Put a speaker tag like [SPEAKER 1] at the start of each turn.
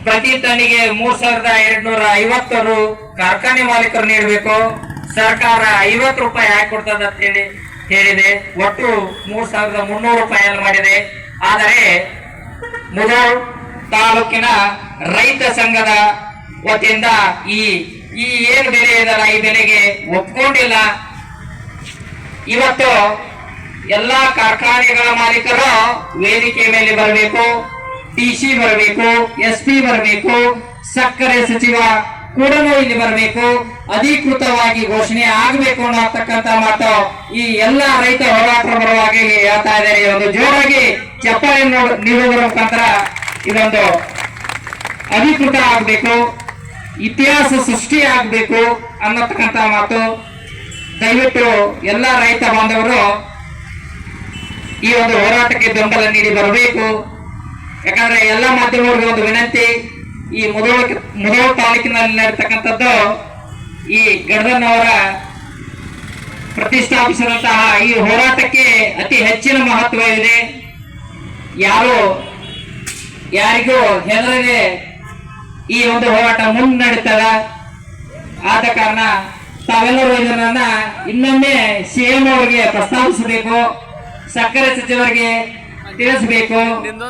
[SPEAKER 1] ಪ್ರತಿ ಟನ್ನಿಗೆ 3250 ರು ಕಾರ್ಖಾನೆ ಮಾಲೀಕರು ನೀಡಬೇಕು. ಸರ್ಕಾರ 50 ರೂಪಾಯಿ ಹಾಕಿ ಕೊಡ್ತದ ಅಂತ ಹೇಳಿದೆ. ಒಟ್ಟು 3300 ರೂಪಾಯಿ ಮಾಡಿದೆ. ಆದರೆ ಮುಧೋಳ್ ತಾಲೂಕಿನ ರೈತ ಸಂಘದ ವತಿಯಿಂದ ಈ ಏನು ಬೆಲೆ ಇದಲ್ಲ ಈ ಬೆಲೆಗೆ ಒಪ್ಕೊಂಡಿಲ್ಲ. ಇವತ್ತು ಎಲ್ಲಾ ಕಾರ್ಖಾನೆಗಳ ಮಾಲೀಕರು ವೇದಿಕೆ ಮೇಲೆ ಬರಬೇಕು, ಟಿಸಿ ಬರಬೇಕು, ಎಸ್ಪಿ ಬರಬೇಕು, ಸಕ್ಕರೆ ಸಚಿವ ಕೂಡ ಇಲ್ಲಿ ಬರಬೇಕು, ಅಧಿಕೃತವಾಗಿ ಘೋಷಣೆ ಆಗಬೇಕು ಅನ್ನತಕ್ಕಂತ ಮಾತು ಈ ಎಲ್ಲಾ ರೈತ ಹೋರಾಟ ಪರವಾಗಿ ಹೇಳ್ತಾ ಇದ್ದಾರೆ. ಒಂದು ಜೋರಾಗಿ ಚಪ್ಪಾಳೆ ನೀಡುವುದರ ಮುಖಾಂತರ ಇದೊಂದು ಅಧಿಕೃತ ಆಗಬೇಕು, ಇತಿಹಾಸ ಸೃಷ್ಟಿ ಆಗಬೇಕು ಅನ್ನತಕ್ಕಂತ ಮಾತು. ದಯವಿಟ್ಟು ಎಲ್ಲ ರೈತ ಬಾಂಧವರು ಈ ಒಂದು ಹೋರಾಟಕ್ಕೆ ಬೆಂಬಲ ನೀಡಿ ಬರಬೇಕು. ಯಾಕಂದ್ರೆ ಎಲ್ಲ ಮಾಧ್ಯಮಗಳಿಗೆ ಒಂದು ವಿನಂತಿ, ಈ ಮುಧೋಳ್ ತಾಲೂಕಿನಲ್ಲಿ ನಡೆತಕ್ಕಂಥದ್ದು ಈ ಗಡದನ್ನವರ ಪ್ರತಿಷ್ಠಾಪಿಸಿದಂತಹ ಈ ಹೋರಾಟಕ್ಕೆ ಅತಿ ಹೆಚ್ಚಿನ ಮಹತ್ವ ಇದೆ. ಯಾರಿಗೂ ಹೆದರದೆ ಈ ಒಂದು ಹೋರಾಟ ಮುನ್ನಡೀತದ. ಆದ ಕಾರಣ ತಾವೆಲ್ಲರೂ ಇದನ್ನ ಇನ್ನೊಮ್ಮೆ ಸಿಎಂ ಅವರಿಗೆ ಪ್ರಸ್ತಾವಿಸಬೇಕು, ಸಕ್ಕರೆ ಸಚಿವರಿಗೆ ತಿಳಿಸಬೇಕು.